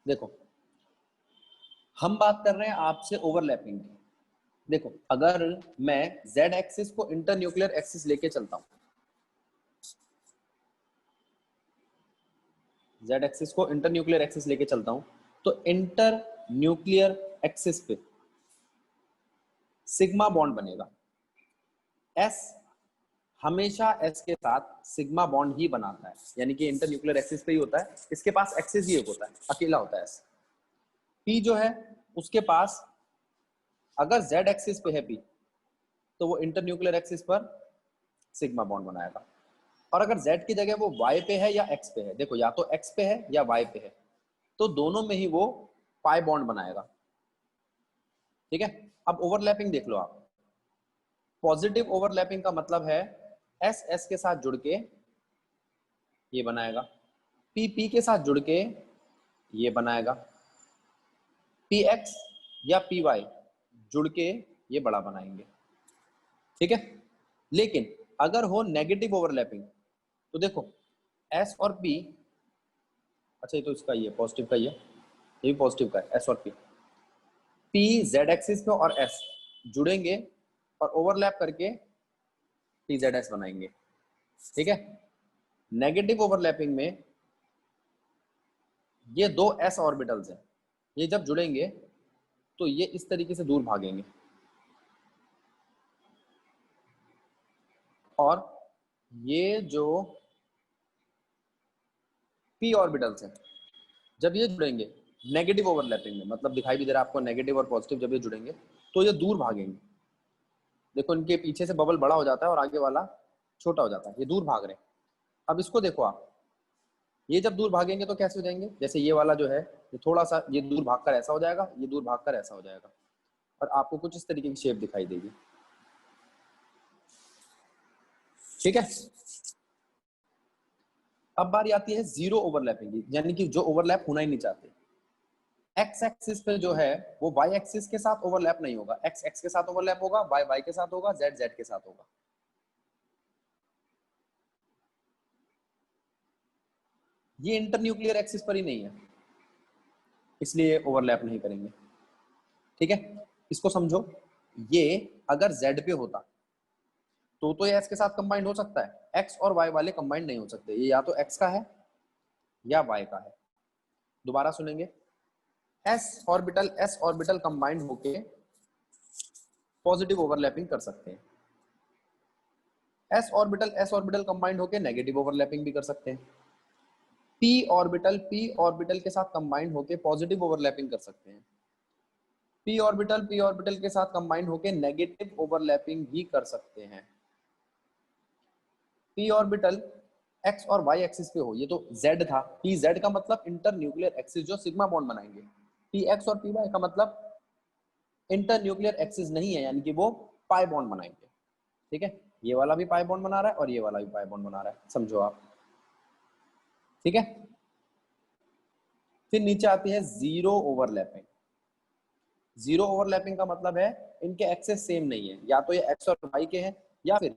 देखो हम बात कर रहे हैं आपसे ओवरलैपिंग की। देखो अगर मैं z एक्सिस को इंटर न्यूक्लियर एक्सिस लेके चलता हूं, z एक्सिस को इंटर न्यूक्लियर एक्सिस लेके चलता हूं, तो इंटर न्यूक्लियर एक्सिस पे सिग्मा बॉन्ड बनेगा। s हमेशा s के साथ सिग्मा बॉन्ड ही बनाता है, यानी कि इंटर न्यूक्लियर एक्सिस पे ही होता है। इसके पास एक्सिस ही एक होता है, अकेला होता है s। p जो है उसके पास अगर z एक्सिस पे है p, तो वो इंटर न्यूक्लियर एक्सिस पर सिग्मा बॉन्ड बनाएगा। और अगर z की जगह वो y पे है या x पे है, देखो या तो x पे है या y पे है, तो दोनों में ही वो पाई बॉन्ड बनाएगा। ठीक है, अब ओवरलैपिंग देख लो आप। पॉजिटिव ओवरलैपिंग का मतलब है s s के साथ जुड़ के ये बनाएगा, p p के साथ जुड़ के ये बनाएगा, px या py जुड़ के ये बड़ा बनाएंगे। ठीक है, लेकिन अगर हो नेगेटिव ओवरलैपिंग, तो देखो s और p, अच्छा ये तो इसका ही है, पॉजिटिव का ही है, ये भी पॉजिटिव का है, s और p z एक्सिस पे और s जुड़ेंगे और ओवरलैप करके pzs बनाएंगे। ठीक है, नेगेटिव ओवरलैपिंग में ये दो s ऑर्बिटल्स हैं, ये जब जुड़ेंगे तो ये इस तरीके से दूर भागेंगे, और ये जो p ऑर्बिटल्स हैं जब ये जुड़ेंगे नेगेटिव ओवरलैपिंग में, मतलब दिखाई भी दे रहा है आपको नेगेटिव और पॉजिटिव, जब ये जुड़ेंगे तो ये दूर भागेंगे। देखो इनके पीछे से बबल बड़ा हो जाता है और आगे वाला छोटा हो जाता है, ये दूर भाग रहे हैं। अब इसको देखो आप, ये जब दूर भागेंगे तो कैसे हो जाएंगे, जैसे ये वाला जो है ये थोड़ा सा ये दूर भागकर ऐसा हो जाएगा, ये दूर भागकर ऐसा हो जाएगा, और आपको कुछ इस तरीके की शेप दिखाई देगी। ठीक है, अब बारी आती है जीरो ओवरलैपिंग की, यानी कि जो ओवरलैप होना ही नहीं चाहते। एक्स एक्सिस पे जो है वो वाई एक्सिस के साथ ओवरलैप नहीं होगा, एक्स एक्स के साथ ओवरलैप होगा, वाई वाई के साथ होगा, जेड जेड के साथ होगा। ये इंटरन्यूक्लियर एक्सिस पर ही नहीं है, इसलिए ओवरलैप नहीं करेंगे। ठीक है, इसको समझो, ये अगर जेड पे होता तो ये एक्स के साथ कंबाइंड हो सकता है, एक्स और वाई वाले कंबाइंड नहीं हो सकते, ये या तो एक्स का है या वाई का है। दोबारा सुनेंगे, एस ऑर्बिटल कंबाइंड होके पॉजिटिव ओवरलैपिंग कर सकते हैं, एस ऑर्बिटल कंबाइंड होके नेगेटिव ओवरलैपिंग भी कर सकते हैं, पी ऑर्बिटल के साथ कंबाइंड होके पॉजिटिव ओवरलैपिंग कर सकते हैं, पी ऑर्बिटल के साथ कंबाइंड होके नेगेटिव ओवरलैपिंग भी कर सकते हैं। पी ऑर्बिटल एक्स और वाई एक्सिस पे हो, ये तो जेड था, पी जेड का मतलब इंटर न्यूक्लियर एक्सिस जो सिग्मा बॉन्ड बनाएंगे, पी एक्स और पी वाई का मतलब इंटर न्यूक्लियर एक्सिस नहीं है, यानी कि वो पाई बॉन्ड बनाएंगे। ठीक है, ये वाला भी पाई बॉन्ड बना रहा है और ये वाला भी पाई बॉन्ड बना रहा है, समझो आप। ठीक है, फिर नीचे आती है जीरो ओवरलैपिंग। जीरो ओवरलैपिंग का मतलब है इनके एक्सेस सेम नहीं है, या तो ये एक्स और वाई के हैं, या फिर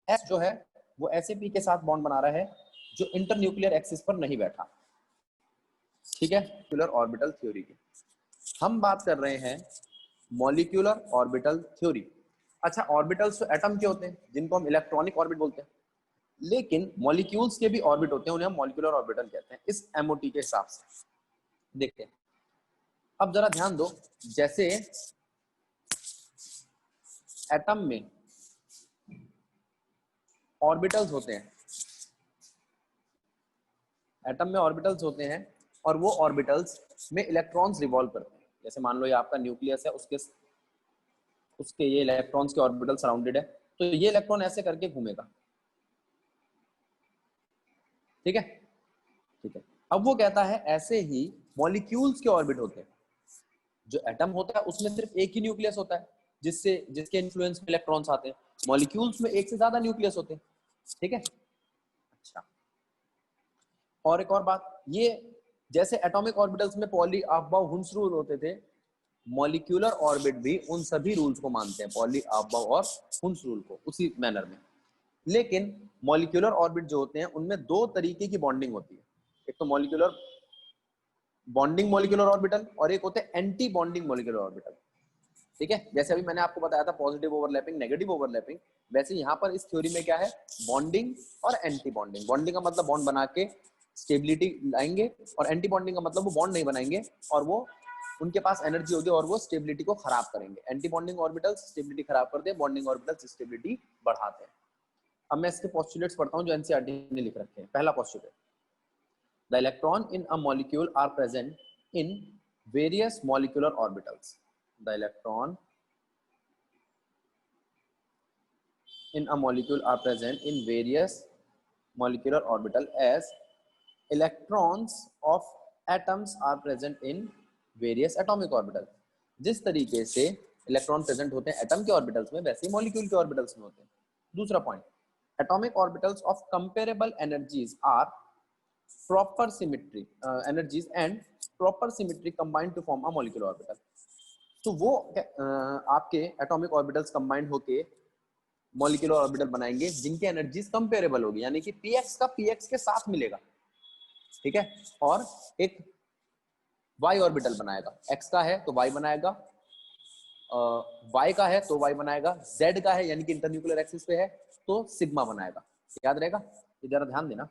एस जो है वो ऐसे पी के साथ बॉन्ड बना रहा है जो इंटर न्यूक्लियर एक्सिस पर नहीं बैठा। ठीक है, मॉलिक्यूलर ऑर्बिटल थ्योरी की हम बात कर रहे हैं, मॉलिक्यूलर ऑर्बिटल थ्योरी। अच्छा, ऑर्बिटल्स तो एटम के होते हैं जिनको हम इलेक्ट्रॉनिक ऑर्बिट बोलते हैं, लेकिन मॉलिक्यूल्स के भी ऑर्बिट होते हैं, उन्हें हम मॉलिक्यूलर ऑर्बिटल कहते हैं इस एमओटी के हिसाब से। देखते हैं, अब जरा ध्यान दो, जैसे एटम में ऑर्बिटल्स होते हैं, एटम में ऑर्बिटल्स होते हैं और वो ऑर्बिटल्स में इलेक्ट्रॉन्स रिवॉल्व करते हैं। जैसे मान लो ये आपका न्यूक्लियस है, उसके ये इलेक्ट्रॉन्स के ऑर्बिटल सराउंडेड है, तो ये इलेक्ट्रॉन ऐसे करके घूमेगा। ठीक है, ठीक है, अब वो कहता है ऐसे ही मॉलिक्यूल्स के ऑर्बिट होते हैं। जो एटम होता है उसमें सिर्फ एक ही न्यूक्लियस होता है जिसके इन्फ्लुएंस में इलेक्ट्रॉन्स आते हैं, मॉलिक्यूल्स में एक से ज्यादा न्यूक्लियस होते हैं। ठीक है, अच्छा, और एक और बात, ये जैसे एटॉमिक ऑर्बिटल्स में पॉली अफबाउ हुंस रूल होते थे, मॉलिक्यूलर ऑर्बिट भी उन सभी रूल्स को मानते हैं, पॉली अफबाउ और हुंस रूल को, उसी मैनर में। लेकिन मॉलिक्यूलर ऑर्बिट जो होते हैं उनमें दो तरीके की बॉन्डिंग होती है, एक तो मॉलिक्यूलर बॉन्डिंग मॉलिक्यूलर ऑर्बिटल और एक होते हैं एंटी बॉन्डिंग मॉलिक्यूलर ऑर्बिटल। ठीक है, जैसे अभी मैंने आपको बताया था पॉजिटिव ओवरलैपिंग, नेगेटिव ओवरलैपिंग, वैसे यहाँ पर इस थ्योरी में क्या है, बॉन्डिंग और एंटी बॉन्डिंग। बॉन्डिंग का मतलब बॉन्ड बना के स्टेबिलिटी लाएंगे, और एंटी बॉन्डिंग का मतलब वो बॉन्ड नहीं बनाएंगे और वो उनके पास एनर्जी होगी और वो स्टेबिलिटी को खराब करेंगे। एंटी बॉन्डिंग ऑर्बिटल्स स्टेबिलिटी खराब करते हैं, बॉन्डिंग ऑर्बिटल्स स्टेबिलिटी बढ़ाते हैं। अब मैं इसके पोस्टुलेट्स पढ़ता हूँ जो एनसीईआरटी ने लिख रखे हैं। पहला postulate, the electron in a molecule are present in various molecular orbitals. The electron in a molecule are present in various molecular orbital as electrons of atoms are present in various atomic orbital। जिस तरीके से electron present होते हैं atom के orbitals में, वैसे ही molecule के orbitals में होते हैं। दूसरा point, atomic orbitals of comparable energies are proper symmetry energies and proper symmetry combined to form a molecular orbital. तो वो आपके एटॉमिक ऑर्बिटल्स कंबाइंड होके मॉलिक्यूलर ऑर्बिटल बनाएंगे जिनकी एनर्जीज कंपेरेबल होगी, यानी कि px का px के साथ मिलेगा। ठीक है, और एक y ऑर्बिटल बनाएगा, x का है तो y बनाएगा, y का है तो y बनाएगा, z का है यानी कि इंटरन्यूक्लियर एक्सिस पे है तो सिग्मा बनाएगा। याद रहेगा, ये जरा ध्यान देना,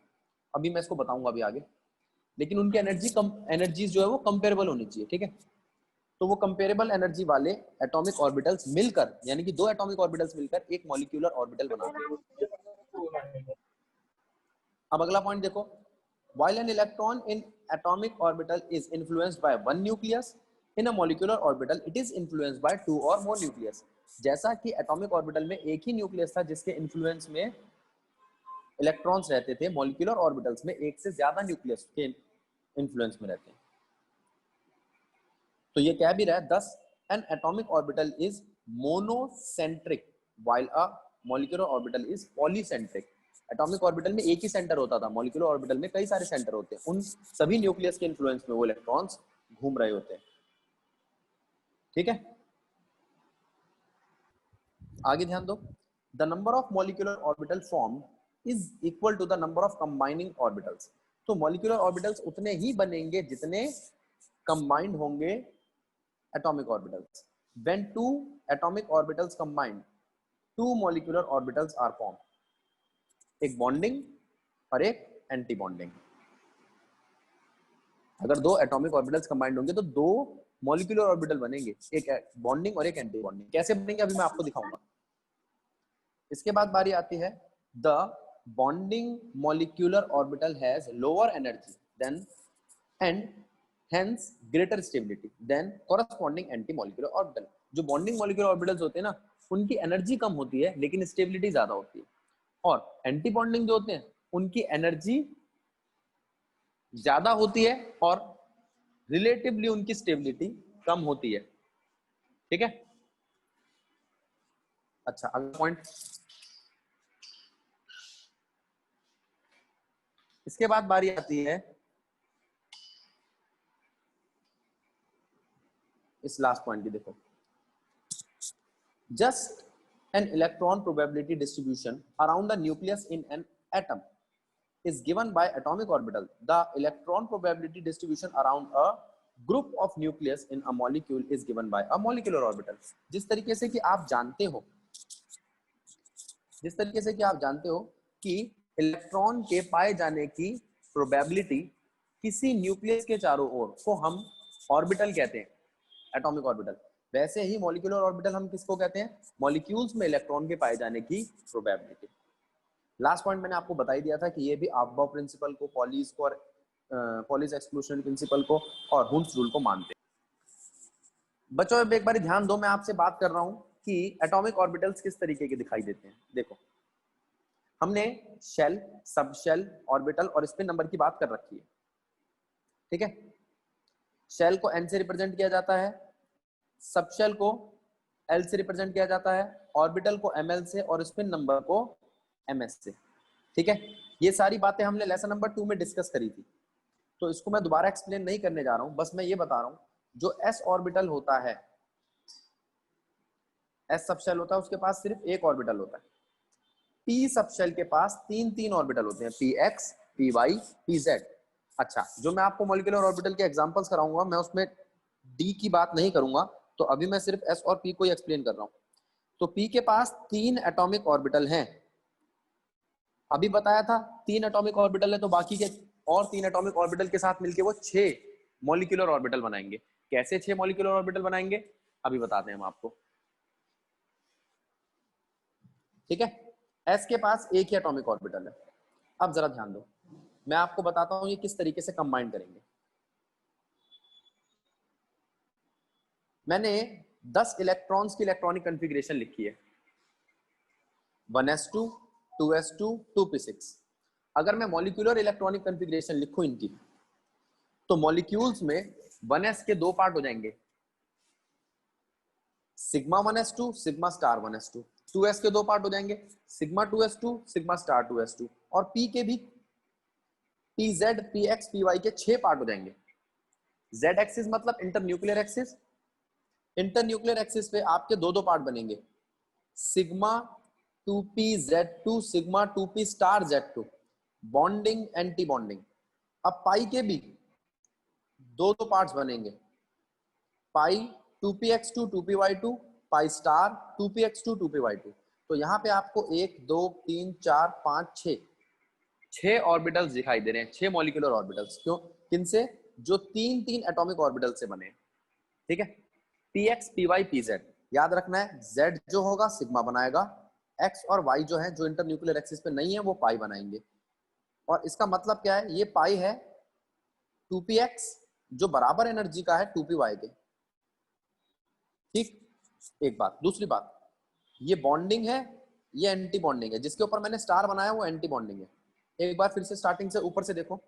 अभी मैं इसको बताऊंगा अभी आगे। लेकिन उनकी एनर्जीज जो है वो कंपेरेबल होनी चाहिए। ठीक है, तो वो कंपेरेबल एनर्जी वाले एटॉमिक ऑर्बिटल्स मिलकर, यानी कि दो एटॉमिक ऑर्बिटल्स मिलकर एक मॉलिक्यूलर ऑर्बिटल बनाते हैं। अब अगला पॉइंट देखो, while an electron in atomic orbital is influenced by one nucleus, in a molecular orbital it is influenced by two or more nucleus। जैसा कि एटॉमिक ऑर्बिटल में एक ही न्यूक्लियस था जिसके इन्फ्लुएंस में इलेक्ट्रॉन्स रहते थे, मॉलिक्यूलर ऑर्बिटल्स में एक से ज्यादा न्यूक्लियस के इन्फ्लुएंस में रहते हैं। तो ये क्या भी रहा है, दस N atomic orbital is monocentric while a molecular orbital is polycentric. Atomic orbital में एक ही सेंटर होता था, मॉलिक्यूलर ऑर्बिटल में कई सारे सेंटर होते हैं, उन सभी न्यूक्लियस के इन्फ्लुएंस में वो इलेक्ट्रॉन्स घूम रहे होते हैं। ठीक है, आगे ध्यान दो, the number of molecular orbital form is equal to the number of combining orbitals. तो मॉलिक्यूलर ऑर्बिटल्स उतने ही बनेंगे जितने कंबाइंड होंगे atomic orbitals। When two atomic orbitals combine, two molecular orbitals are formed, एक bonding और एक एंटी बॉन्डिंग। अगर दो एटॉमिक ऑर्बिटल्स कंबाइंड होंगे तो दो मॉलिक्यूलर ऑर्बिटल बनेंगे, एक बॉन्डिंग और एक एंटी बॉन्डिंग। कैसे बनेंगे अभी मैं आपको दिखाऊंगा। इसके बाद बारी आती है, the bonding molecular orbital has lower energy than and hence greater stability than corresponding anti-molecular orbital। जो bonding molecular orbitals होते हैं ना, उनकी एनर्जी कम होती है लेकिन स्टेबिलिटी ज्यादा होती है, और एंटी बॉन्डिंग जो होते हैं उनकी एनर्जी ज्यादा होती है और रिलेटिवली उनकी स्टेबिलिटी कम होती है। ठीक है, अच्छा अगला पॉइंट, इसके बाद बारी आती है इस लास्ट पॉइंट की। देखो, just an electron probability distribution around the nucleus in an atom is given by atomic orbital। The electron probability distribution around a group of nucleus in a molecule is given by a molecular orbital। जिस तरीके से कि आप जानते हो कि electron के पाए जाने की प्रोबेबिलिटी किसी न्यूक्लियस के चारों ओर को हम ऑर्बिटल कहते हैं, एटॉमिक ऑर्बिटल। वैसे ही मॉलिक्यूलर ऑर्बिटल हम किसको कहते हैं, मॉलिक्यूल्स में इलेक्ट्रॉन के पाए जाने की प्रोबेबिलिटी। लास्ट पॉइंट मैंने आपको बता ही दिया था कि ये भी अफबाउ प्रिंसिपल को, पॉलीज को, और पॉलीज एक्सक्लूशन प्रिंसिपल को और हुन्स रूल को मानते हैं। बच्चों एक बार ध्यान दो, मैं आपसे बात कर रहा हूं कि एटॉमिक ऑर्बिटल्स किस तरीके के दिखाई देते हैं। देखो, हमने शेल, सब शेल, ऑर्बिटल और स्पिन नंबर की बात कर रखी है। ठीक है, शेल को n से रिप्रेजेंट किया जाता है, सब शेल को l से रिप्रेजेंट किया जाता है, ऑर्बिटल को ml से और स्पिन नंबर को ms से। ठीक है, ये सारी बातें हमने लेसन नंबर 2 में डिस्कस करी थी, तो इसको मैं दोबारा एक्सप्लेन नहीं करने जा रहा हूं। बस मैं ये बता रहा हूं, जो s ऑर्बिटल होता है, s सब शेल होता है, उसके पास सिर्फ एक ऑर्बिटल होता है। p सब शेल के पास तीन ऑर्बिटल होते हैं, px, py, pz। अच्छा, जो मैं आपको मॉलिक्यूलर ऑर्बिटल के एग्जांपल्स कराऊंगा, मैं उसमें डी की बात नहीं करूंगा, तो अभी मैं सिर्फ एस और पी को ही एक्सप्लेन कर रहा हूं। तो पी के पास 3 एटॉमिक ऑर्बिटल हैं, अभी बताया था 3 एटॉमिक ऑर्बिटल है, तो बाकी के और 3 एटॉमिक ऑर्बिटल के साथ मिलके वो 6 मॉलिक्यूलर ऑर्बिटल बनाएंगे। कैसे 6 मॉलिक्यूलर ऑर्बिटल बनाएंगे अभी बताते हैं हम आपको, ठीक है। एस के पास एक ही एटॉमिक ऑर्बिटल है। अब जरा ध्यान दो, मैं आपको बताता हूं ये किस तरीके से कंबाइन करेंगे। मैंने 10 इलेक्ट्रॉन्स की इलेक्ट्रॉनिक कॉन्फ़िगरेशन लिखी है, 1s2 2s2 2p6। अगर मैं मॉलिक्यूलर इलेक्ट्रॉनिक कॉन्फ़िगरेशन लिखूं इनकी, तो मॉलिक्यूल्स में 1s के 2 पार्ट हो जाएंगे, sigma 1s2 sigma star 1s2। 2s के 2 पार्ट हो जाएंगे, sigma 2s2 sigma star 2s2। और p के भी pz px py के 6 पार्ट हो जाएंगे। z एक्सिस मतलब inter nuclear axis, inter nuclear axis पे आपके 2 पार्ट बनेंगे, sigma 2p z2 sigma 2p star z2, bonding anti bonding. अब पाई के भी 2 पार्ट्स बनेंगे, पाई 2px2 2py2 pi star 2px2 2py2। तो यहाँ पे आपको 1 2 3 4 5 6 ऑर्बिटल्स दिखाई दे रहे हैं, 6 मॉलिक्यूलर ऑर्बिटल्स। क्यों? किनसे? जो 3 एटॉमिक ऑर्बिटल से बने, ठीक है। px py pz याद रखना है, z जो होगा सिग्मा बनाएगा, x और y जो है जो इंटर न्यूक्लियर एक्सिस पे नहीं है वो पाई बनाएंगे। और इसका मतलब क्या है, ये पाई है 2px जो बराबर एनर्जी का है 2py के, ठीक। एक बात, दूसरी बात, ये बॉन्डिंग है, ये एंटी बॉन्डिंग है, जिसके ऊपर मैंने स्टार बनाया वो एंटी बॉन्डिंग है। एक बार फिर से स्टार्टिंग से ऊपर से देखो,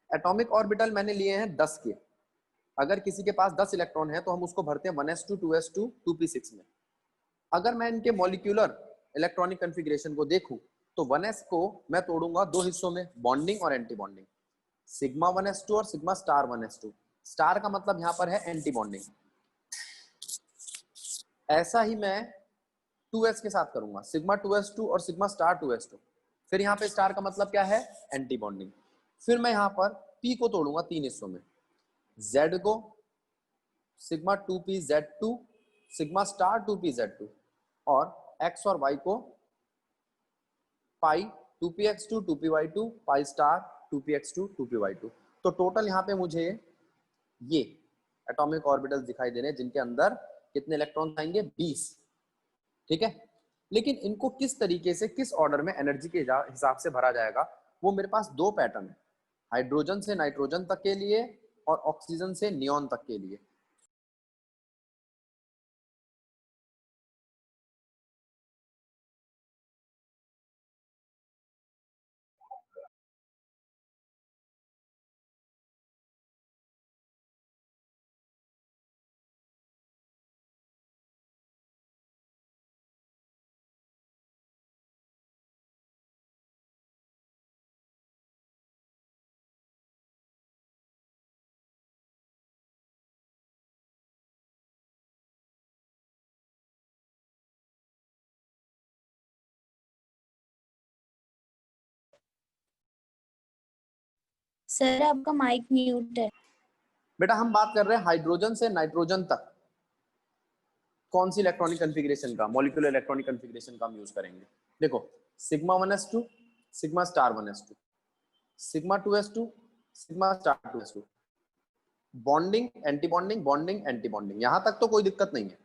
एटॉमिक ऑर्बिटल मैंने लिए हैं 10 के। अगर किसी के पास 10 इलेक्ट्रॉन है तो हम उसको भरते हैं 1s2 2s2 2p6 में। अगर मैं इनके मॉलिक्यूलर इलेक्ट्रॉनिक कॉन्फ़िगरेशन को देखूं, तो 1s को मैं तोड़ूंगा 2 हिस्सों में, बॉन्डिंग और एंटी बॉन्डिंग, सिग्मा 1s2 और सिग्मा स्टार 1s2। स्टार का मतलब यहाँ पर है एंटी बॉन्डिंग। ऐसा ही मैं 2s के साथ करूंगा, सिग्मा 2s2 और सिग्मा स्टार 2s2। फिर यहाँ पे स्टार का मतलब क्या है, एंटी बॉन्डिंग। फिर मैं यहाँ पर p को तोड़ूंगा 3 हिस्सों में, z को sigma 2pz2 sigma star 2pz2 और x और y को पाई 2px2 2py2 pi star 2px2 2py2। तो टोटल यहाँ पे मुझे ये एटॉमिक ऑर्बिटल्स दिखाई दे रहे हैं जिनके अंदर कितने इलेक्ट्रॉन आएंगे, 20, ठीक है। लेकिन इनको किस तरीके से, किस ऑर्डर में एनर्जी के हिसाब से भरा जाएगा, वो मेरे पास 2 पैटर्न है, हाइड्रोजन से नाइट्रोजन तक के लिए और ऑक्सीजन से नियॉन तक के लिए। सर आपका माइक म्यूट है। बेटा हम बात कर रहे हैं हाइड्रोजन से नाइट्रोजन तक कौन सी इलेक्ट्रॉनिक कॉन्फ़िगरेशन का, मॉलिक्यूलर इलेक्ट्रॉनिक कॉन्फ़िगरेशन का हम यूज करेंगे। देखो, sigma 1s2 sigma star 1s2, sigma 2s2 sigma star 2s2, bonding anti bonding, bonding anti bonding, यहां तक तो कोई दिक्कत नहीं है।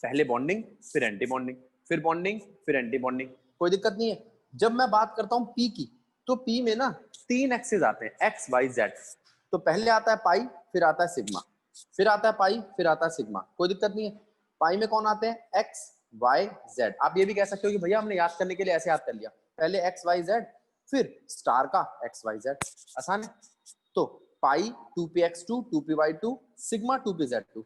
पहले बॉन्डिंग फिर एंटी बॉन्डिंग, फिर बॉन्डिंग फिर एंटी बॉन्डिंग, कोई दिक्कत नहीं है। जब मैं बात करता हूं पी की, तो पी में ना 3 एक्सिस आते हैं, एक्स वाई जेड। तो पहले आता है पाई, फिर आता है सिग्मा, फिर आता है पाई, फिर आता है सिग्मा, कोई दिक्कत नहीं है। पाई में कौन आते हैं, एक्स वाई जेड। आप ये भी कह सकते हो कि भैया हमने याद करने के लिए ऐसे याद कर लिया, पहले एक्स वाई जेड फिर स्टार का एक्स वाई जेड, आसान है। तो पाई 2px2 2py2 सिग्मा 2pz2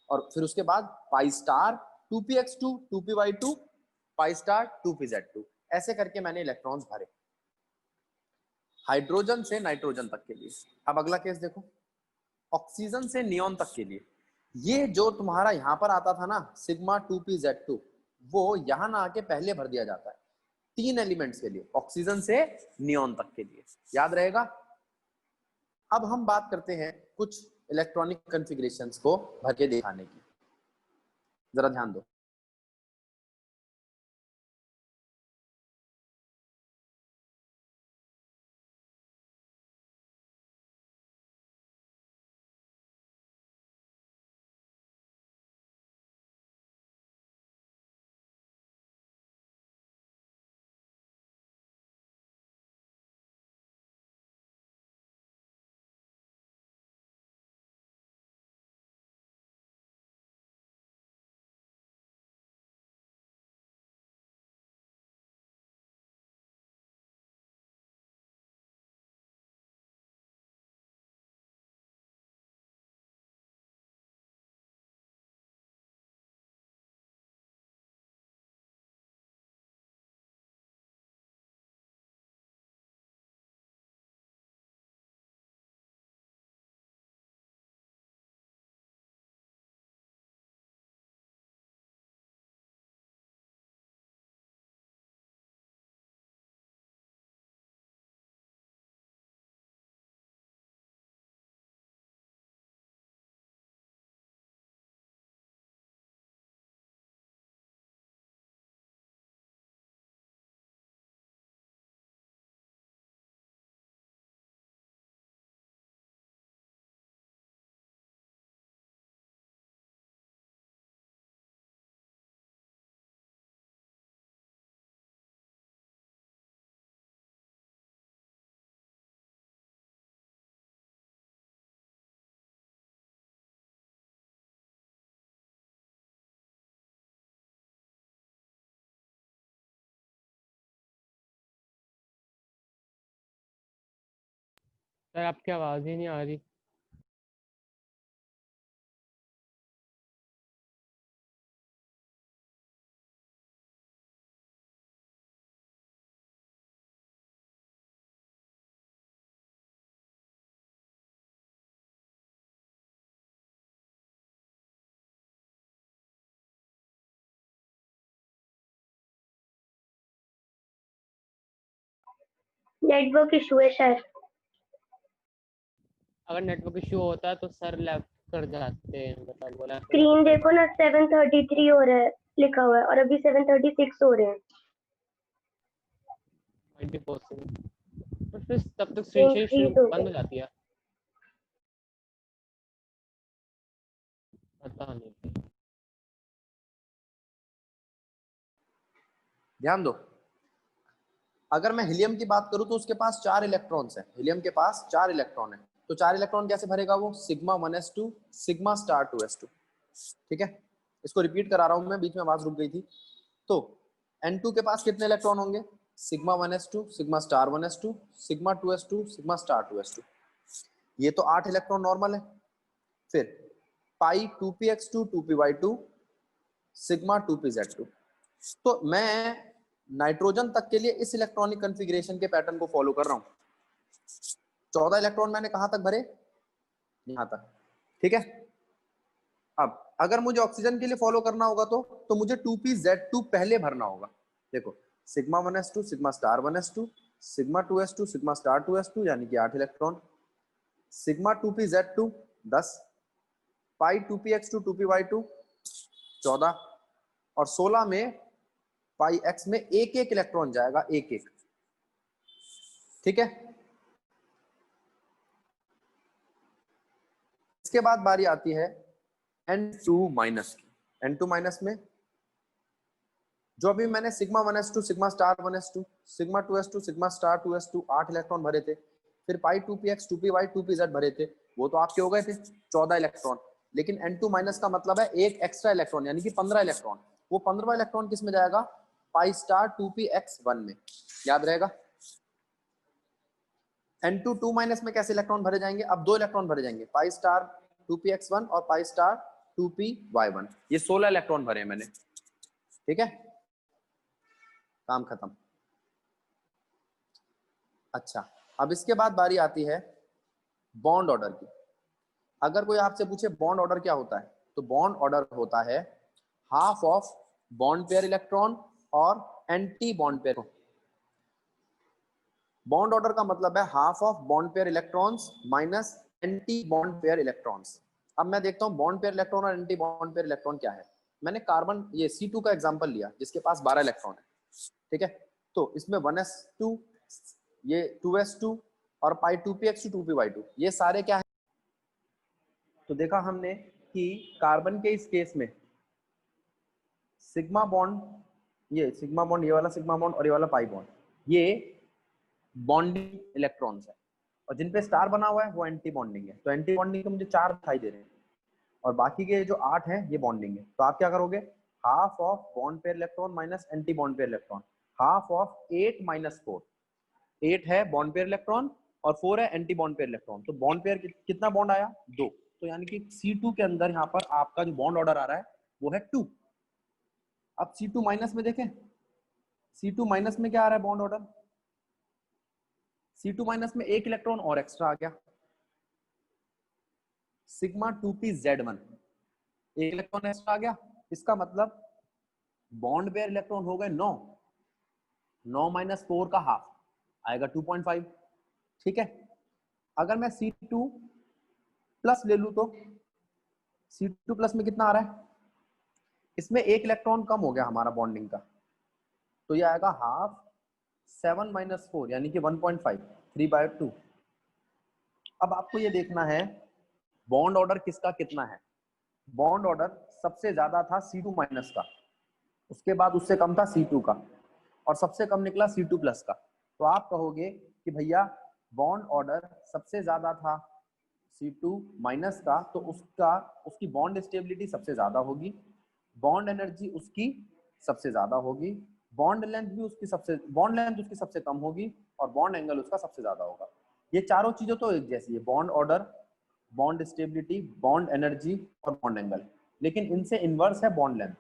और फिर उसके बाद pi star 2px2 2py2 pi star 2pz2। ऐसे करके मैंने इलेक्ट्रॉन्स भरे हाइड्रोजन से नाइट्रोजन तक के लिए। अब अगला केस देखो, ऑक्सीजन से नियॉन तक के लिए। ये जो तुम्हारा यहां पर आता था ना सिग्मा 2pz2, वो यहां ना आके पहले भर दिया जाता है। 3 एलिमेंट्स के लिए, ऑक्सीजन से नियॉन तक के लिए, याद रहेगा। अब हम बात करते हैं कुछ इलेक्ट्रॉनिक कॉन्फ़िगरेशंस को भर के दिखाने की, जरा ध्यान दो। सर आपकी आवाज ही नहीं आ रही। नेटवर्क इशू है शायद। अगर नेटवर्क इशू होता है तो सर लेफ्ट कर जाते हैं, मतलब बोला। स्क्रीन देखो ना 7:33 हो रहा है लिखा हुआ है और अभी 7:36 हो रहे हैं। तो फिर तब तक स्क्रीन शेयर Increase हो बंद हो गया। जाती है, पता नहीं। ध्यान दो, अगर मैं हीलियम की बात करूं तो उसके पास 4 इलेक्ट्रॉन्स हैं, हीलियम के पास 4 इलेक्ट्रॉन है, तो 4 इलेक्ट्रॉन कैसे भरेगा वो, sigma 1s2 sigma star 2s2। ठीक है, इसको रिपीट करा रहा हूं मैं, बीच में आवाज रुक गई थी। तो N2 के पास कितने इलेक्ट्रॉन होंगे, sigma 1s2 sigma star 1s2 sigma 2s2 sigma star 2s2, ये तो 8 इलेक्ट्रॉन नॉर्मल है। फिर पाई 2px2 2py2 सिग्मा 2pz2। तो मैं नाइट्रोजन तक के लिए इस इलेक्ट्रॉनिक कॉन्फ़िगरेशन के पैटर्न को फॉलो कर रहा हूं। 14 इलेक्ट्रॉन मैंने कहां तक भरे, यहां तक। ठीक है, अब अगर मुझे ऑक्सीजन के लिए फॉलो करना होगा तो मुझे 2pz2 पहले भरना होगा। देखो, sigma 1s2 sigma star 1s2 sigma 2s2 sigma star 2s2 यानी कि 8 इलेक्ट्रॉन, सिग्मा 2pz2 10, पाई 2px2 2py2 14, और 16 में पाई एक्स में एक एक इलेक्ट्रॉन जाएगा, एक एक। ठीक है, इसके बाद बारी आती है N2 माइनस की। N2 माइनस में जो अभी मैंने sigma 1s2 sigma star 1s2 sigma 2s2 sigma star 2s2 8 electron भरे थे, फिर पाई 2px 2py 2pz भरे थे, वो तो आपके हो गए थे 14 इलेक्ट्रॉन। लेकिन N2 माइनस का मतलब है एक एक्स्ट्रा इलेक्ट्रॉन, यानी कि 15 इलेक्ट्रॉन। वो 15वां इलेक्ट्रॉन किस में जाएगा, पाई स्टार 2px1 में, याद रहेगा। N2 2 माइनस में कैसे इलेक्ट्रॉन भरे जाएंगे, अब 2 इलेक्ट्रॉन भरे जाएंगे, पाई स्टार 2px1 और पाई स्टार 2py1। ये 16 इलेक्ट्रॉन भरे हैं मैंने। ठीक है, काम खत्म। अच्छा, अब इसके बाद बारी आती है बॉन्ड ऑर्डर की। अगर कोई आपसे पूछे बॉन्ड ऑर्डर क्या होता है, तो बॉन्ड ऑर्डर होता है half of bond pair electron और anti bond pair bond order का मतलब है half of bond pair electrons minus anti bond pair electrons. अब मैं देखता हूँ बॉन्ड पेयर इलेक्ट्रॉन और एंटी बॉन्ड पेयर इलेक्ट्रॉन क्या है। मैंने कार्बन ये C2 का एग्जांपल लिया जिसके पास 12 इलेक्ट्रॉन है, ठीक है। तो इसमें 1s2, ये 2s2 और पाई 2px 2py2 ये सारे क्या है। तो देखा हमने कि कार्बन के इस केस में सिग्मा बॉन्ड, ये सिग्मा बॉन्ड, ये वाला सिग्मा बॉन्ड और ये वाला पाई बॉन्ड, ये बॉन्डिंग इलेक्ट्रॉन्स है और जिन पे स्टार बना हुआ है वो एंटी बॉन्डिंग है। तो एंटी बॉन्डिंग के मुझे 4 दिखाई दे रहे हैं और बाकी के जो 8 हैं ये बॉन्डिंग है। तो आप क्या करोगे, half of bond pair electron minus anti bond pair electron, half of 8 minus 4। 8 है बॉन्ड पेयर इलेक्ट्रॉन और 4 है एंटी बॉन्ड पेयर इलेक्ट्रॉन। तो बॉन्ड पेयर कितना बॉन्ड आया, 2। तो यानी कि C2 के अंदर यहाँ पर आपका जो बॉन्ड ऑर्डर आ रहा है वो है 2। अब C2 माइनस में देखें, C2 माइनस में क्या आ रहा है बॉन्ड ऑर्डर, C2 माइनस में 1 इलेक्ट्रॉन और एक्स्ट्रा आ गया, सिग्मा 2pz1, 1 इलेक्ट्रॉन एक्स्ट्रा आ गया। इसका मतलब बॉन्ड पेयर इलेक्ट्रॉन हो गए 9, 9 माइनस 4 का हाफ आएगा 2.5, ठीक है। अगर मैं C2 प्लस ले लूं तो C2 प्लस में कितना आ रहा है, इसमें 1 इलेक्ट्रॉन कम हो गया हमारा बॉन्डिंग का, तो ये आएगा हाफ 7 माइनस 4 यानी कि 1.5, 3/2। अब आपको ये देखना है बॉन्ड ऑर्डर किसका कितना है। बॉन्ड ऑर्डर सबसे ज्यादा था C2 माइनस का, उसके बाद उससे कम था C2 का और सबसे कम निकला C2 प्लस का। तो आप कहोगे कि भैया बॉन्ड ऑर्डर सबसे ज्यादा था C2 माइनस का, तो उसकी बॉन्ड स्टेबिलिटी सबसे ज्यादा होगी, बॉन्ड एनर्जी उसकी सबसे ज्यादा होगी, बॉन्ड लेंथ उसकी सबसे कम होगी और बॉन्ड एंगल उसका सबसे ज्यादा होगा। ये चारों चीजें तो एक जैसी है, bond order, bond stability, bond energy और बॉन्ड एंगल। लेकिन इनसे इनवर्स है बॉन्ड लेंथ।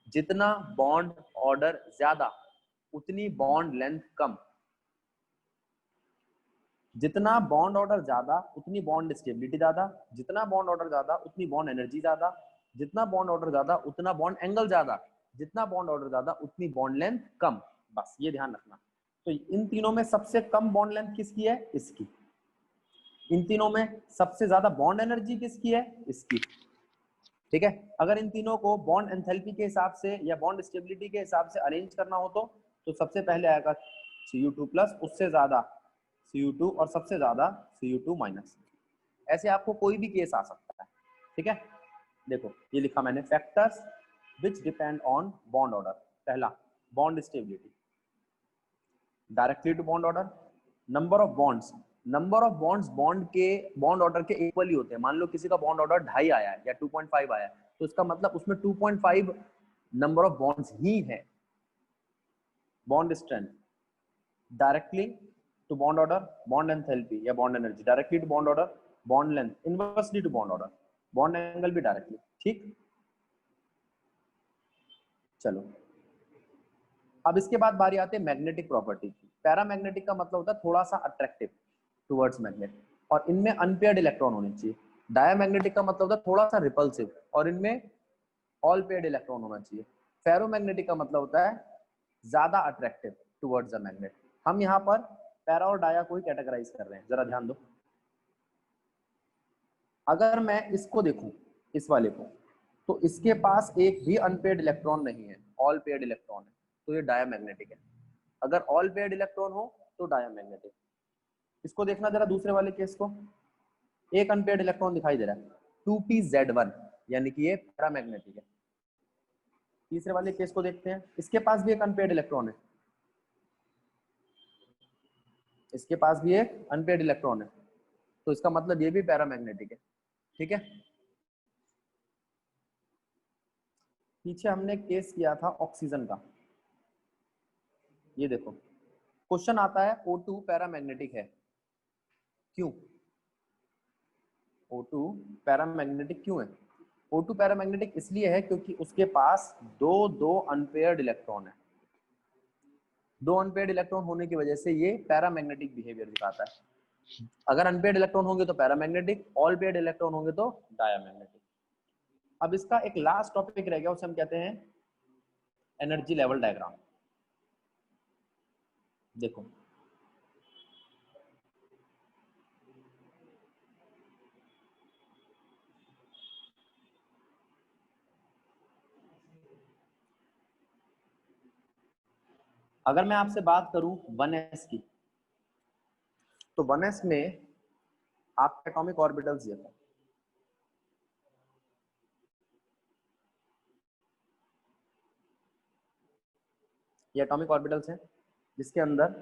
जितना बॉन्ड ऑर्डर ज्यादा उतनी बॉन्ड लेंथ कम, जितना बॉन्ड ऑर्डर ज्यादा उतनी बॉन्ड स्टेबिलिटी ज्यादा, जितना बॉन्ड ऑर्डर ज्यादा उतनी बॉन्ड एनर्जी ज्यादा, जितना बॉन्ड ऑर्डर ज्यादा उतना बॉन्ड एंगल ज्यादा, जितना बॉन्ड ऑर्डर ज्यादा उतनी बॉन्ड लेंथ कम। बस ये ध्यान रखना। तो इन तीनों में सबसे कम बॉन्ड लेंथ किसकी है, इसकी। इन तीनों में सबसे ज्यादा बॉन्ड एनर्जी किसकी है, इसकी, ठीक है। अगर इन तीनों को बॉन्ड एंथैल्पी के हिसाब से या बॉन्ड स्टेबिलिटी के हिसाब से अरेंज करना हो तो सबसे पहले आएगा Cu2 प्लस, उससे ज्यादा Cu2 और सबसे ज्यादा Cu2 माइनस। ऐसे आपको कोई भी केस आ सकता है, ठीक है। देखो ये लिखा मैंने, factors which depend on bond order. पहला bond stability, directly to bond order, number of bonds, number of bonds bond order के इक्वली होते हैं। मान लो किसी का बॉन्ड ऑर्डर 2.5 आया है या 2.5 आया है, तो इसका मतलब उसमें 2.5 नंबर ऑफ बॉन्ड्स ही है। Bond strength, directly to bond order, bond enthalpy या bond energy, directly to bond order, bond length, inversely to bond order, bond angle भी डायरेक्टली, ठीक। चलो अब इसके बाद बारी आती है मैग्नेटिक प्रॉपर्टी की। पैरामैग्नेटिक का मतलब होता है थोड़ा सा अट्रैक्टिव टुवर्ड्स मैग्नेट और इनमें अनपेयर्ड इलेक्ट्रॉन होने चाहिए। डायमैग्नेटिक का मतलब होता है थोड़ा सा रिपल्सिव और इनमें ऑल पेयर्ड इलेक्ट्रॉन होना चाहिए। फेरोमैग्नेटिक का मतलब होता है ज्यादा अट्रैक्टिव टुवर्ड्स द मैग्नेट। हम यहाँ पर पैरा और डाया को ही कैटेगराइज कर रहे हैं, जरा ध्यान दो। अगर मैं इसको देखूं, इस वाले को, तो इसके पास एक भी अनपेयर्ड इलेक्ट्रॉन नहीं है, ऑल पेयर्ड इलेक्ट्रॉन है, तो ये डायमैग्नेटिक है। अगर ऑल पेयर्ड इलेक्ट्रॉन हो तो डायमैग्नेटिक। इसको देखना जरा दूसरे वाले केस को, एक अनपेयर्ड इलेक्ट्रॉन दिखाई दे रहा है 2pz1 यानी कि ये पैरामैग्नेटिक है। तीसरे वाले केस को देखते हैं, इसके पास भी एक अनपेयर्ड इलेक्ट्रॉन है, इसके पास भी एक अनपेयर्ड इलेक्ट्रॉन है, तो इसका मतलब ये भी पैरामैग्नेटिक है, ठीक है। पीछे हमने केस किया था ऑक्सीजन का, ये देखो क्वेश्चन आता है O2 पैरामैग्नेटिक है, क्यों? O2 पैरामैग्नेटिक क्यों है? O2 पैरामैग्नेटिक इसलिए है क्योंकि उसके पास दो अनपेयर्ड इलेक्ट्रॉन है। 2 अनपेयर्ड इलेक्ट्रॉन होने की वजह से ये पैरामैग्नेटिक बिहेवियर दिखाता है। अगर अनपेयर्ड इलेक्ट्रॉन होंगे तो पैरामैग्नेटिक, ऑल पेयर्ड इलेक्ट्रॉन होंगे तो डायमैग्नेटिक। अब इसका एक लास्ट टॉपिक रह गया, उसे हम कहते हैं एनर्जी लेवल डायग्राम। देखो अगर मैं आपसे बात करूं 1s की, तो 1s में आप एटॉमिक ऑर्बिटल्स दिए थे, ये एटॉमिक ऑर्बिटल्स हैं जिसके अंदर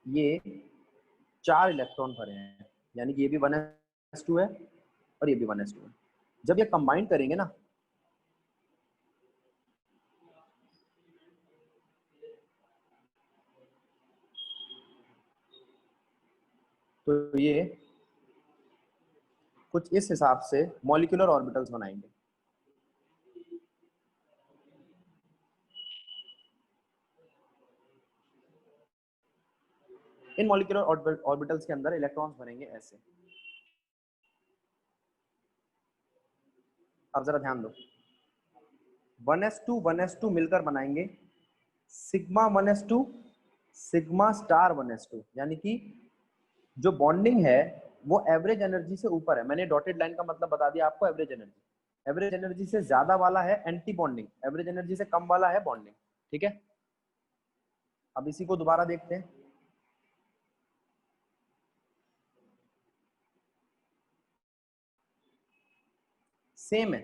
ये 4 इलेक्ट्रॉन भरे हैं, यानी कि ये भी 1s2 है और ये भी 1s2 है। जब ये कंबाइन करेंगे ना, तो ये कुछ इस हिसाब से मॉलिक्यूलर ऑर्बिटल्स बनाएंगे। इन मॉलिक्यूलर ऑर्बिटल्स के अंदर इलेक्ट्रॉन्स भरेंगे ऐसे। अब जरा ध्यान दो, 1s2 मिलकर बनाएंगे sigma 1s2 sigma star 1s2, यानी कि जो बॉन्डिंग है वो एवरेज एनर्जी से ऊपर है। मैंने डॉटेड लाइन का मतलब बता दिया आपको। एवरेज एनर्जी से ज्यादा वाला है एंटी बॉन्डिंग, एवरेज एनर्जी से कम वाला है बॉन्डिंग। ठीक है, अब इसी को दोबारा देखते हैं। सेम है,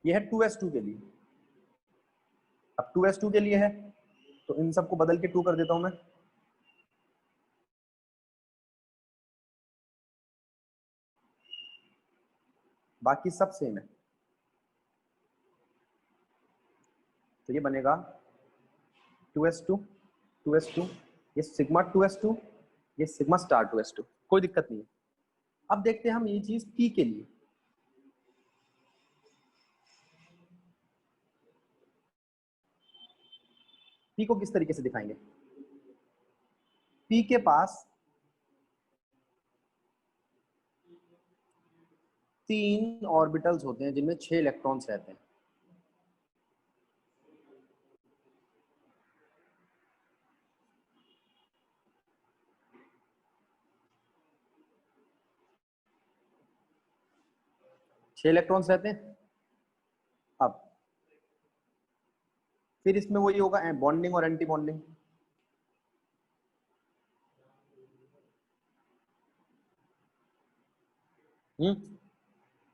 यह है 2s2 के लिए। अब 2s2 के लिए है तो इन सबको बदल के 2 कर देता हूं मैं। बाकी सब सेम है, तो ये बनेगा 2s2 2s2, ये सिग्मा 2s2, ये सिग्मा स्टार 2s2। कोई दिक्कत नहीं है। अब देखते हैं हम ये चीज पी के लिए। पी को किस तरीके से दिखाएंगे? पी के पास 3 ऑर्बिटल्स होते हैं जिनमें 6 इलेक्ट्रॉन्स रहते हैं। छह इलेक्ट्रॉन्स रहते हैं। अब फिर इसमें वही होगा बॉन्डिंग और एंटी बॉन्डिंग।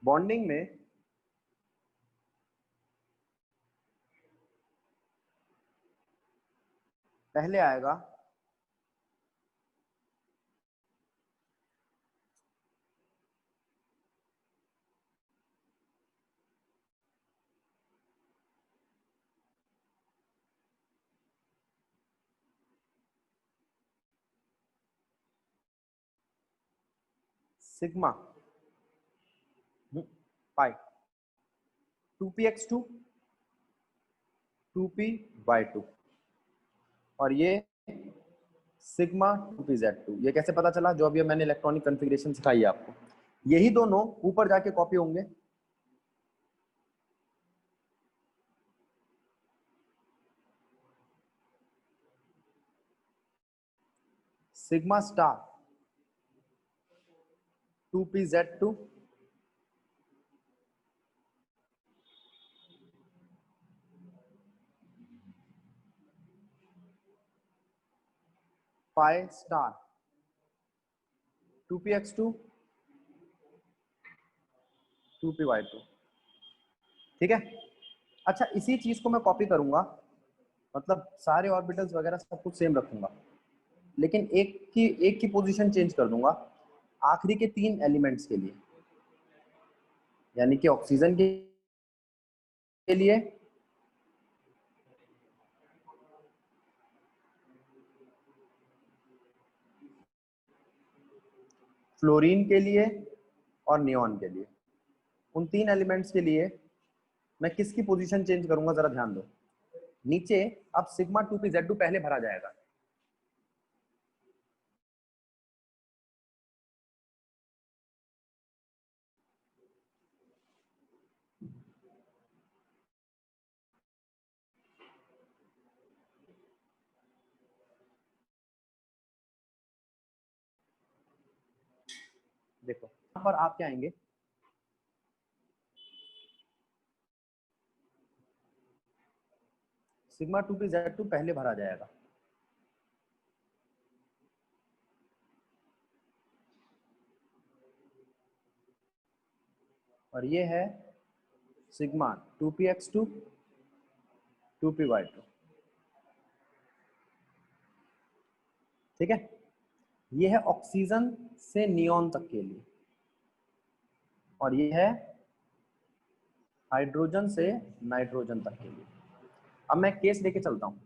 बॉन्डिंग में पहले आएगा सिग्मा पाई 2px2 2py2, और ये सिग्मा 2pz2। ये कैसे पता चला? जो अभी मैंने इलेक्ट्रॉनिक कॉन्फ़िगरेशन सिखाई है आपको, यही दोनों ऊपर जाके कॉपी होंगे। Sigma star 2pz2 pi star 2px2 2py2। ठीक है, अच्छा इसी चीज को मैं कॉपी करूंगा, मतलब सारे ऑर्बिटल्स वगैरह सब कुछ सेम रखूंगा, लेकिन एक की पोजीशन चेंज कर दूंगा आखिरी के 3 एलिमेंट्स के लिए, यानी कि ऑक्सीजन के लिए, फ्लोरीन के लिए और नियॉन के लिए। उन 3 एलिमेंट्स के लिए मैं किसकी पोजीशन चेंज करूंगा, जरा ध्यान दो। नीचे अब सिग्मा 2pz2 पहले भरा जाएगा। देखो यहाँ पर आप क्या आएंगे, सिग्मा 2p(Z2) पहले भरा जाएगा। और ये है सिग्मा 2px2 2py2। ठीक है, ये है ऑक्सीजन से नियोन तक के लिए, और ये है हाइड्रोजन से नाइट्रोजन तक के लिए। अब मैं केस लेके चलता हूं,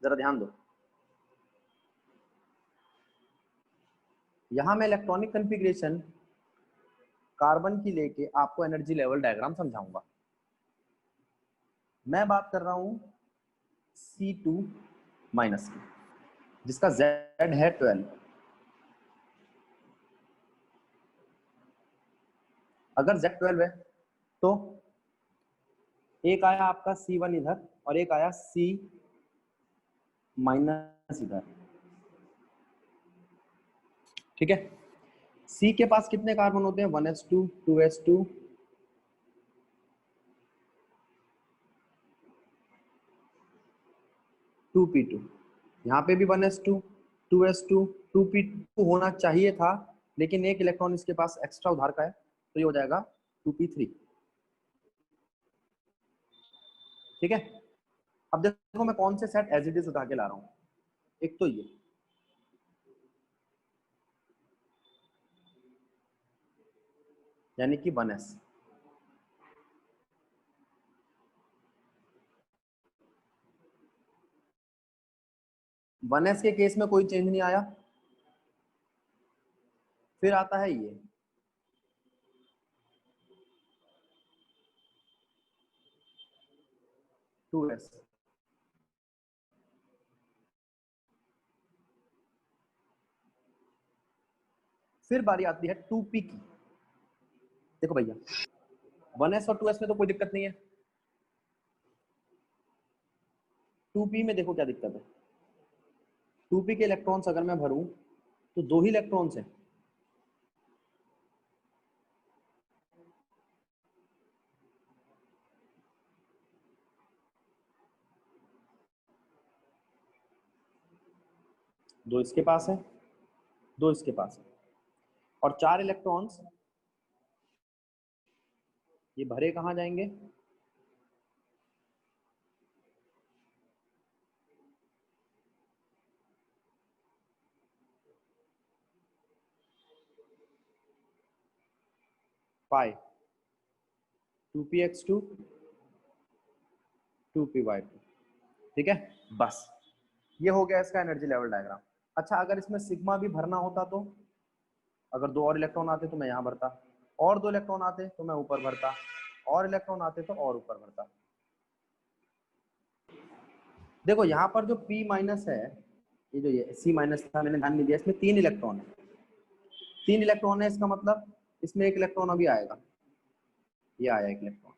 जरा ध्यान दो। यहां मैं इलेक्ट्रॉनिक कॉन्फ़िगरेशन कार्बन की लेके आपको एनर्जी लेवल डायग्राम समझाऊंगा। मैं बात कर रहा हूं C2 माइनस की, जिसका Z है 12। अगर Z 12 है तो एक आया आपका C1 इधर और एक आया C माइनस इधर। ठीक है, C के पास कितने कार्बन होते हैं? 1s2 2s2 2p2। यहाँ पे भी 1s2 2s2 2p2 होना चाहिए था, लेकिन एक इलेक्ट्रॉन इसके पास एक्स्ट्रा उधार का है, तो ये हो जाएगा 2p3। ठीक है, अब देखो मैं कौन से सेट एज इट इज उठा के ला रहा हूं। एक तो ये, यानी कि 1s। वन एस के केस में कोई चेंज नहीं आया। फिर आता है ये, टू एस। फिर बारी आती है 2p की। देखो भैया, 1s और 2s में तो कोई दिक्कत नहीं है, 2p में देखो क्या दिक्कत है। 2p के इलेक्ट्रॉन्स अगर मैं भरूं तो 2 ही इलेक्ट्रॉन्स हैं। दो इसके पास है, 2 इसके पास है, और 4 इलेक्ट्रॉन्स ये भरे कहां जाएंगे? पाई 2px2 2py2। ठीक है, बस ये हो गया इसका एनर्जी लेवल डायग्राम। अच्छा, अगर इसमें सिग्मा भी भरना होता तो, अगर 2 और इलेक्ट्रॉन आते तो मैं यहाँ भरता, और 2 इलेक्ट्रॉन आते तो मैं ऊपर भरता, और इलेक्ट्रॉन आते तो और ऊपर भरता। देखो यहाँ पर जो P माइनस है, ये जो ये C माइनस था, मैंने ध्यान नहीं दिया, इसमें 3 इलेक्ट्रॉन है। 3 इलेक्ट्रॉन है, इसका मतलब इसमें 1 इलेक्ट्रॉन अभी आएगा। ये आया 1 इलेक्ट्रॉन।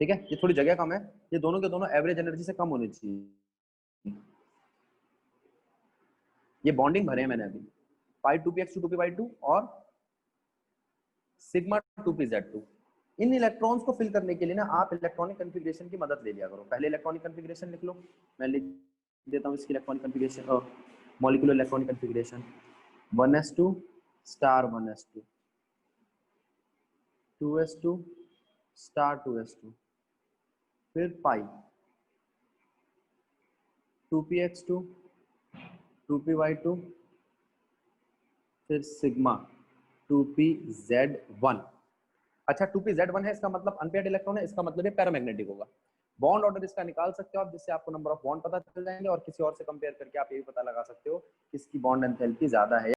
ठीक है, ये थोड़ी जगह कम है, ये दोनों के दोनों एवरेज एनर्जी से कम होनी चाहिए। ये बॉन्डिंग भरे हैं मैंने अभी, पाई 2px2 2py2 और सिग्मा 2pz2। इन इलेक्ट्रॉन्स को फिल करने के लिए ना आप इलेक्ट्रॉनिक कॉन्फ़िगरेशन की मदद ले लिया करो। पहले इलेक्ट्रॉनिक कॉन्फ़िगरेशन लिख लो, मैं लिख देता हूँ इसकी electronic configuration, molecular electronic configuration 1s2 star 1s2 2s2 star 2s2, फिर पाई 2px2 2py2, फिर सिग्मा 2pz1। अच्छा, 2pz1 है, इसका मतलब अनपेयर्ड इलेक्ट्रॉन है, इसका मतलब ये पैरामैग्नेटिक होगा। बॉन्ड ऑर्डर इसका निकाल सकते हो आप, जिससे आपको नंबर ऑफ बॉन्ड पता चल जाएंगे, और किसी और से कंपेयर करके आप ये भी पता लगा सकते हो किसकी बॉन्ड एंथैल्पी ज्यादा है।